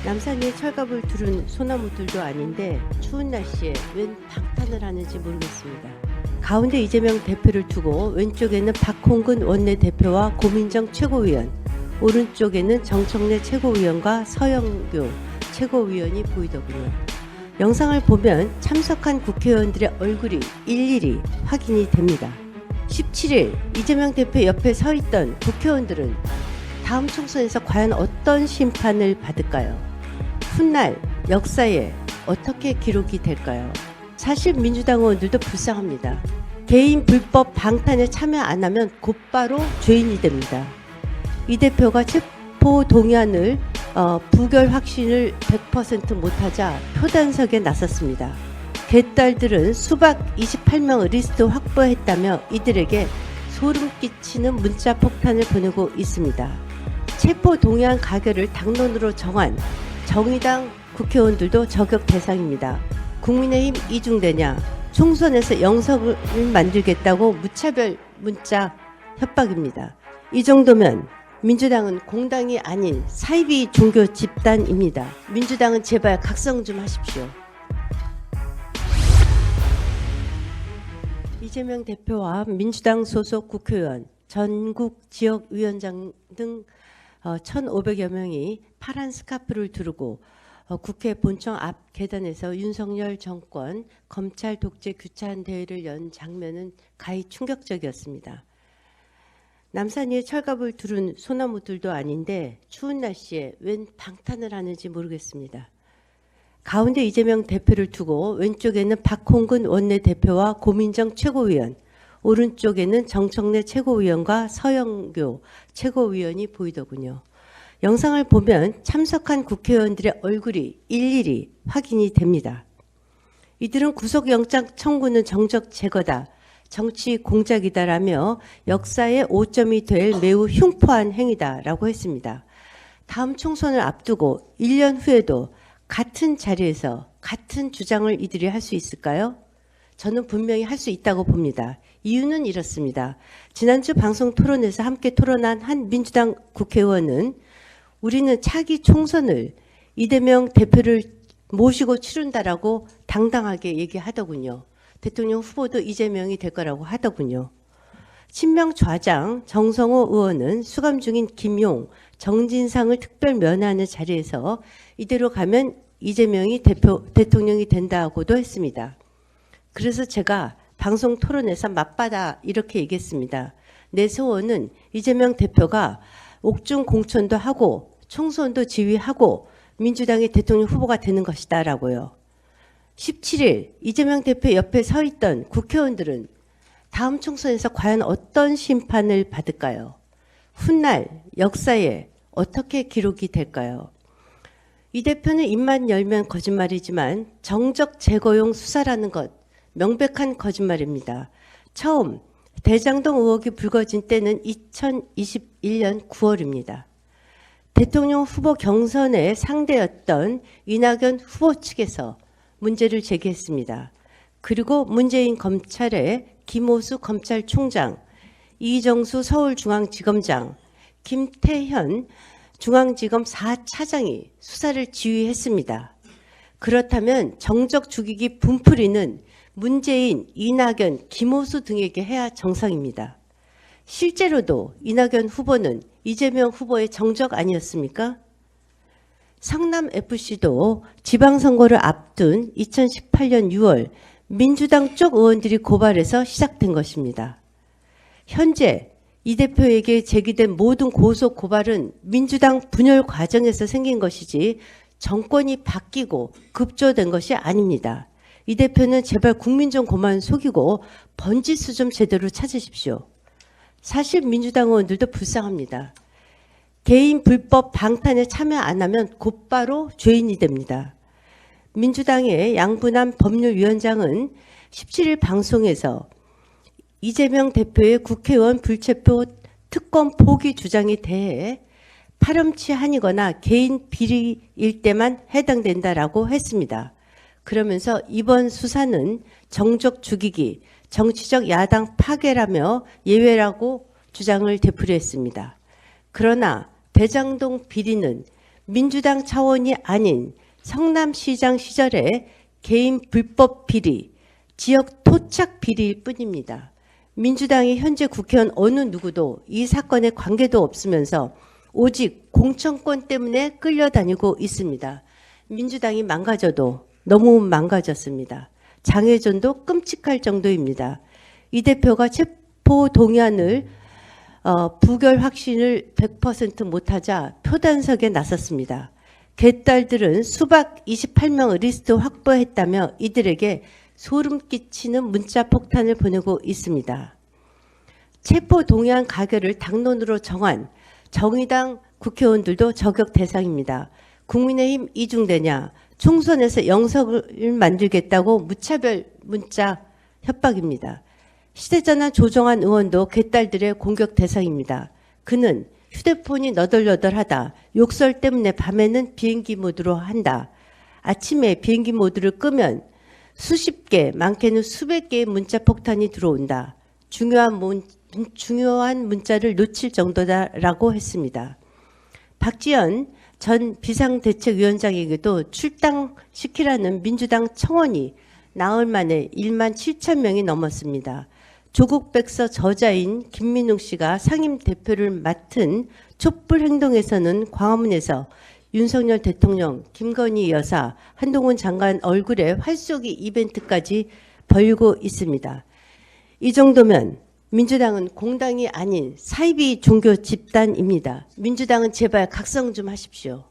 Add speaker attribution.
Speaker 1: 남산 위에 철갑을 두른 소나무들도 아닌데 추운 날씨에 웬 방탄을 하는지 모르겠습니다. 가운데 이재명 대표를 두고 왼쪽에는 박홍근 원내대표와 고민정 최고위원, 오른쪽에는 정청래 최고위원과 서영교 최고위원이 보이더군요. 영상을 보면 참석한 국회의원들의 얼굴이 일일이 확인이 됩니다. 17일 이재명 대표 옆에 서 있던 국회의원들은 다음 총선에서 과연 어떤 심판을 받을까요? 훗날 역사에 어떻게 기록이 될까요? 사실 민주당 의원들도 불쌍합니다. 개인 불법 방탄에 참여 안 하면 곧바로 죄인이 됩니다. 이 대표가 체포 동의안을 부결 확신을 100% 못하자 표단석에 나섰습니다. 개딸들은 수박 28명 리스트 확보했다며 이들에게 소름 끼치는 문자 폭탄을 보내고 있습니다. 체포 동의안 가결을 당론으로 정한 정의당 국회의원들도 저격 대상입니다. 국민의힘 이중대냐, 총선에서 영석을 만들겠다고 무차별 문자 협박입니다. 이 정도면 민주당은 공당이 아닌 사이비 종교 집단입니다. 민주당은 제발 각성 좀 하십시오. 이재명 대표와 민주당 소속 국회의원, 전국 지역위원장 등 1,500여 명이 파란 스카프를 두르고 국회 본청 앞 계단에서 윤석열 정권 검찰 독재 규탄 대회를 연 장면은 가히 충격적이었습니다. 남산 위에 철갑을 두른 소나무들도 아닌데 추운 날씨에 웬 방탄을 하는지 모르겠습니다. 가운데 이재명 대표를 두고 왼쪽에는 박홍근 원내대표와 고민정 최고위원, 오른쪽에는 정청래 최고위원과 서영교 최고위원이 보이더군요. 영상을 보면 참석한 국회의원들의 얼굴이 일일이 확인이 됩니다. 이들은 구속영장 청구는 정적 제거다, 정치 공작이다라며 역사의 오점이 될 매우 흉포한 행위다라고 했습니다. 다음 총선을 앞두고 1년 후에도 같은 자리에서 같은 주장을 이들이 할 수 있을까요? 저는 분명히 할 수 있다고 봅니다. 이유는 이렇습니다. 지난주 방송 토론에서 함께 토론한 한 민주당 국회의원은 우리는 차기 총선을 이재명 대표를 모시고 치른다라고 당당하게 얘기하더군요. 대통령 후보도 이재명이 될 거라고 하더군요. 친명 좌장 정성호 의원은 수감 중인 김용, 정진상을 특별 면회하는 자리에서 이대로 가면 이재명이 대통령이 된다고도 했습니다. 그래서 제가 방송 토론에서 맞받아 이렇게 얘기했습니다. 내 소원은 이재명 대표가 옥중 공천도 하고 총선도 지휘하고 민주당의 대통령 후보가 되는 것이다 라고요. 17일 이재명 대표 옆에 서 있던 국회의원들은 다음 총선에서 과연 어떤 심판을 받을까요? 훗날 역사에 어떻게 기록이 될까요? 이 대표는 입만 열면 거짓말이지만 정적 제거용 수사라는 것 명백한 거짓말입니다. 처음 대장동 의혹이 불거진 때는 2021년 9월입니다. 대통령 후보 경선의 상대였던 이낙연 후보 측에서 문제를 제기했습니다. 그리고 문재인 검찰의 김호수 검찰총장, 이정수 서울중앙지검장, 김태현 중앙지검 4차장이 수사를 지휘했습니다. 그렇다면 정적 죽이기 분풀이는 문재인, 이낙연, 김호수 등에게 해야 정상입니다. 실제로도 이낙연 후보는 이재명 후보의 정적 아니었습니까? 성남FC도 지방선거를 앞둔 2018년 6월 민주당 쪽 의원들이 고발해서 시작된 것입니다. 현재 이 대표에게 제기된 모든 고소 고발은 민주당 분열 과정에서 생긴 것이지 정권이 바뀌고 급조된 것이 아닙니다. 이 대표는 제발 국민 좀 그만 속이고 번지수 좀 제대로 찾으십시오. 사실 민주당 의원들도 불쌍합니다. 개인 불법 방탄에 참여 안 하면 곧바로 죄인이 됩니다. 민주당의 양분한 법률위원장은 17일 방송에서 이재명 대표의 국회의원 불체포 특권 포기 주장에 대해 파렴치한이거나 개인 비리일 때만 해당된다라고 했습니다. 그러면서 이번 수사는 정적 죽이기, 정치적 야당 파괴라며 예외라고 주장을 되풀이했습니다. 그러나 대장동 비리는 민주당 차원이 아닌 성남시장 시절의 개인 불법 비리, 지역 토착 비리일 뿐입니다. 민주당이 현재 국회의원 어느 누구도 이 사건에 관계도 없으면서 오직 공천권 때문에 끌려다니고 있습니다. 민주당이 망가져도 너무 망가졌습니다. 장혜전도 끔찍할 정도입니다. 이 대표가 체포 동의안을 부결 확신을 100% 못하자 표단석에 나섰습니다. 개딸들은 수박 28명 리스트 확보했다며 이들에게 소름 끼치는 문자 폭탄을 보내고 있습니다. 체포 동의안 가결을 당론으로 정한 정의당 국회의원들도 저격 대상입니다. 국민의힘 이중대냐, 총선에서 영석을 만들겠다고 무차별 문자 협박입니다. 시대전환 조정환 의원도 개딸들의 공격 대상입니다. 그는 휴대폰이 너덜너덜하다, 욕설 때문에 밤에는 비행기 모드로 한다, 아침에 비행기 모드를 끄면 수십 개, 많게는 수백 개의 문자 폭탄이 들어온다, 중요한 문자를 놓칠 정도다라고 했습니다. 박지원 전 비상대책위원장에게도 출당시키라는 민주당 청원이 나흘 만에 1만 7천 명이 넘었습니다. 조국 백서 저자인 김민웅 씨가 상임 대표를 맡은 촛불 행동에서는 광화문에서 윤석열 대통령, 김건희 여사, 한동훈 장관 얼굴에 활쏘기 이벤트까지 벌이고 있습니다. 이 정도면 민주당은 공당이 아닌 사이비 종교 집단입니다. 민주당은 제발 각성 좀 하십시오.